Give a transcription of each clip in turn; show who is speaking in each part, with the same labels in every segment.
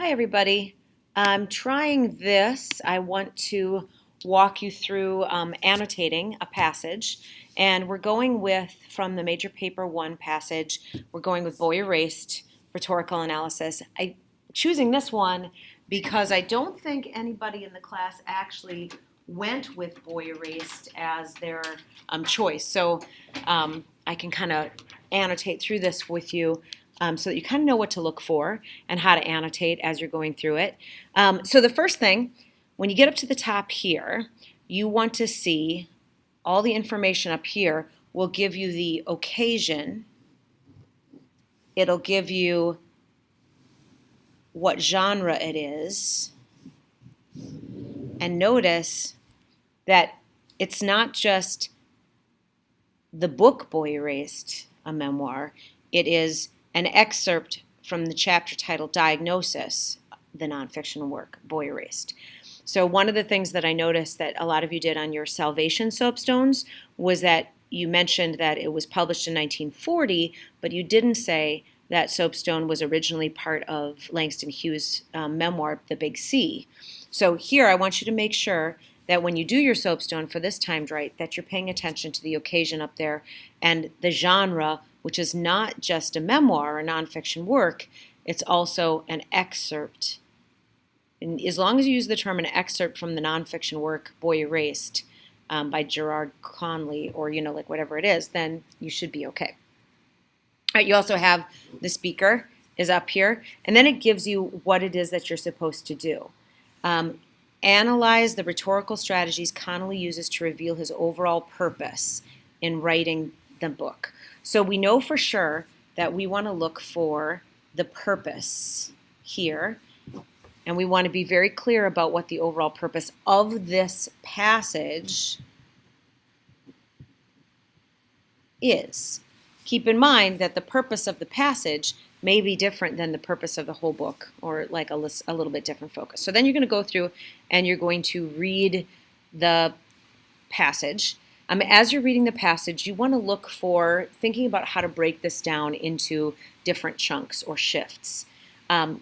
Speaker 1: Hi, everybody. I'm trying this. I want to walk you through annotating a passage, and we're going with, from the Major Paper 1 passage, we're going with Boy Erased, Rhetorical Analysis. I'm choosing this one because I don't think anybody in the class actually went with Boy Erased as their choice. So I can kind of annotate through this with you so that you kind of know what to look for and how to annotate as you're going through it. So the first thing, when you get up to the top here, you want to see all the information up here will give you the occasion. It'll give you what genre it is. And notice that it's not just the book Boy Erased, a memoir. It is an excerpt from the chapter titled Diagnosis, the nonfiction work, Boy Erased. So one of the things that I noticed that a lot of you did on your Salvation soapstones was that you mentioned that it was published in 1940, but you didn't say that soapstone was originally part of Langston Hughes' memoir, The Big C. So here I want you to make sure that when you do your soapstone for this timed right, that you're paying attention to the occasion up there and the genre, which is not just a memoir or nonfiction work, it's also an excerpt. And as long as you use the term an excerpt from the nonfiction work Boy Erased by Gerard Conley, or like whatever it is, then you should be okay. All right, you also have the speaker is up here, and then it gives you what it is that you're supposed to do. Analyze the rhetorical strategies Connolly uses to reveal his overall purpose in writing the book. So we know for sure that we want to look for the purpose here, and we want to be very clear about what the overall purpose of this passage is. Keep in mind that the purpose of the passage may be different than the purpose of the whole book, or like a little bit different focus. So then you're going to go through and you're going to read the passage. As you're reading the passage, you want to look for thinking about how to break this down into different chunks or shifts.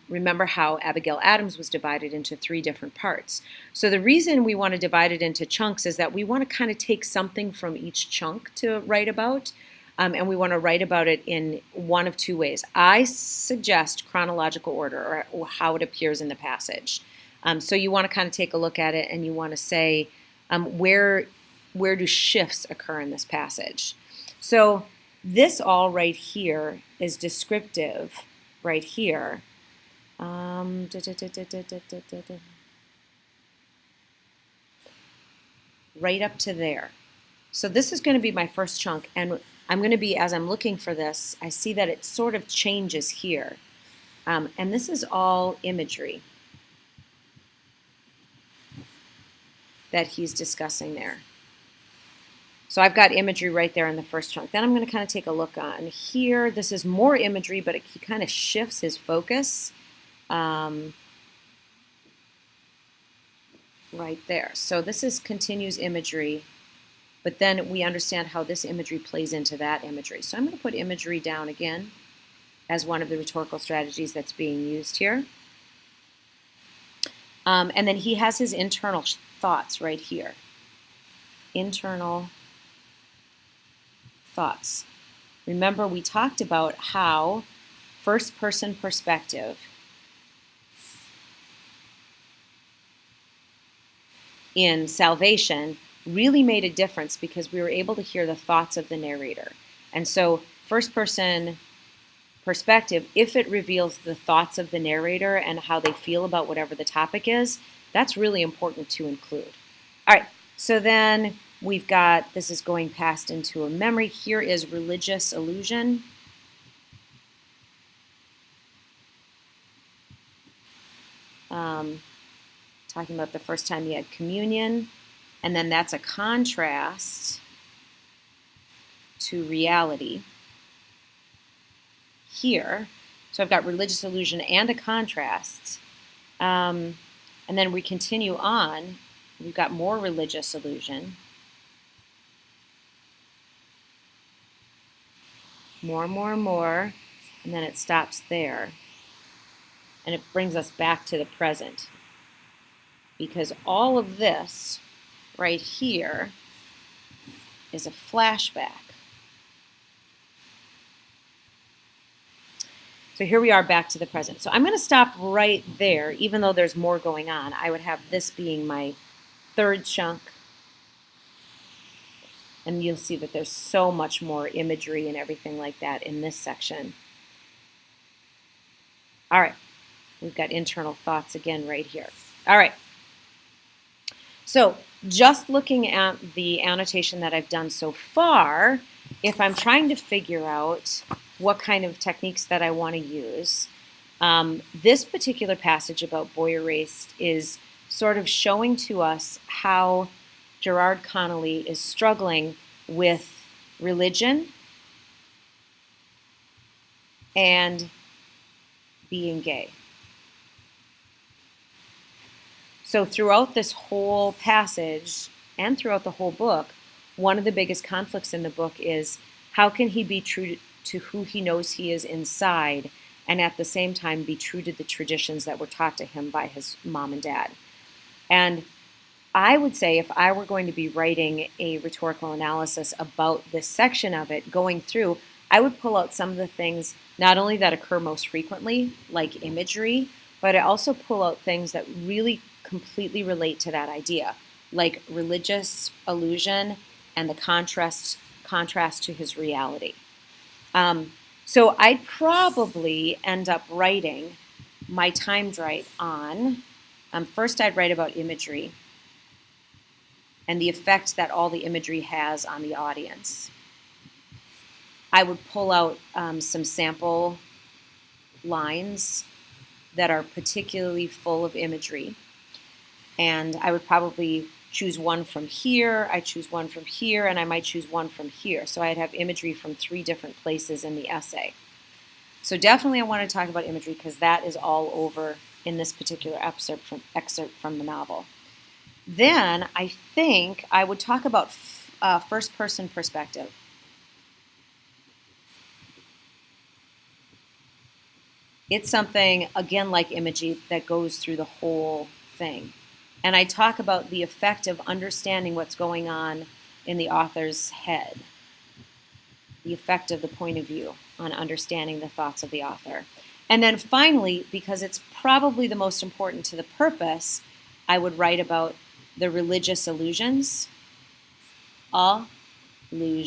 Speaker 1: Remember how Abigail Adams was divided into 3 different parts. So the reason we want to divide it into chunks is that we want to kind of take something from each chunk to write about. And we want to write about it in one of 2 ways. I suggest chronological order, or how it appears in the passage. So you want to kind of take a look at it and you want to say, where do shifts occur in this passage? So this all right here is descriptive right here. Right up to there. So this is going to be my first chunk, and I'm going to be, as I'm looking for this, I see that it sort of changes here. And this is all imagery that he's discussing there. So I've got imagery right there in the first chunk. Then I'm going to kind of take a look on here. This is more imagery, but he kind of shifts his focus right there. So this continues imagery, but then we understand how this imagery plays into that imagery. So I'm going to put imagery down again as one of the rhetorical strategies that's being used here. And then he has his internal thoughts right here. Internal thoughts. Remember, we talked about how first-person perspective in Salvation really made a difference because we were able to hear the thoughts of the narrator. And so first-person perspective, if it reveals the thoughts of the narrator and how they feel about whatever the topic is, that's really important to include. All right, so then we've got, this is going past into a memory. Here is religious illusion. Talking about the first time he had communion. And then that's a contrast to reality here. So I've got religious illusion and a contrast. And then we continue on. We've got more religious illusion. More, and then it stops there. and it brings us back to the present. Because all of this right here is a flashback. So here we are back to the present. So I'm going to stop right there, even though there's more going on. I would have this being my third chunk. And you'll see that there's so much more imagery and everything like that in this section. All right, we've got internal thoughts again right here. All right. So just looking at the annotation that I've done so far, if I'm trying to figure out what kind of techniques that I want to use, this particular passage about Boy Erased is sort of showing to us how Gerard Connolly is struggling with religion and being gay. So throughout this whole passage and throughout the whole book, one of the biggest conflicts in the book is how can he be true to who he knows he is inside and at the same time be true to the traditions that were taught to him by his mom and dad. And I would say if I were going to be writing a rhetorical analysis about this section of it, going through, I would pull out some of the things not only that occur most frequently, like imagery, but I also pull out things that really completely relate to that idea, like religious illusion and the contrast to his reality. So I'd probably end up writing my timed write on, first I'd write about imagery and the effect that all the imagery has on the audience. I would pull out some sample lines that are particularly full of imagery. And I would probably choose one from here, I choose one from here, and I might choose one from here. So I'd have imagery from 3 different places in the essay. So definitely I want to talk about imagery because that is all over in this particular excerpt from the novel. Then I think I would talk about first-person perspective. It's something, again, like imagery that goes through the whole thing. And I talk about the effect of understanding what's going on in the author's head, the effect of the point of view on understanding the thoughts of the author. And then finally, because it's probably the most important to the purpose, I would write about the religious illusions, all the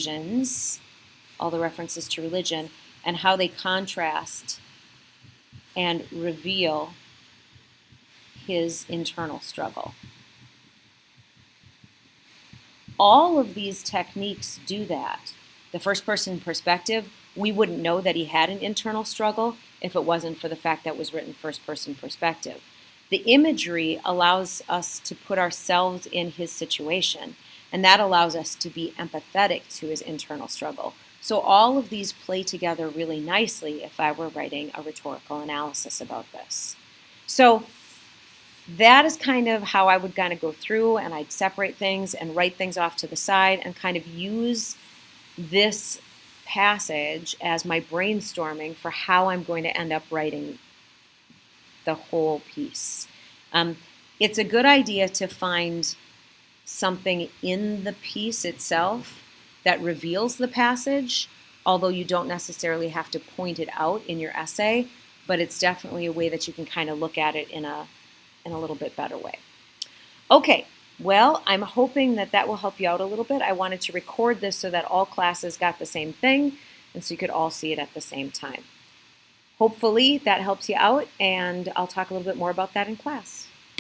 Speaker 1: references to religion, and how they contrast and reveal his internal struggle. All of these techniques do that. The first-person perspective, we wouldn't know that he had an internal struggle if it wasn't for the fact that it was written first-person perspective. The imagery allows us to put ourselves in his situation, and that allows us to be empathetic to his internal struggle. So all of these play together really nicely if I were writing a rhetorical analysis about this. So that is kind of how I would kind of go through, and I'd separate things and write things off to the side and kind of use this passage as my brainstorming for how I'm going to end up writing the whole piece. It's a good idea to find something in the piece itself that reveals the passage, although you don't necessarily have to point it out in your essay, but it's definitely a way that you can kind of look at it in a little bit better way. Okay, well, I'm hoping that that will help you out a little bit. I wanted to record this so that all classes got the same thing, and so you could all see it at the same time. Hopefully that helps you out, and I'll talk a little bit more about that in class.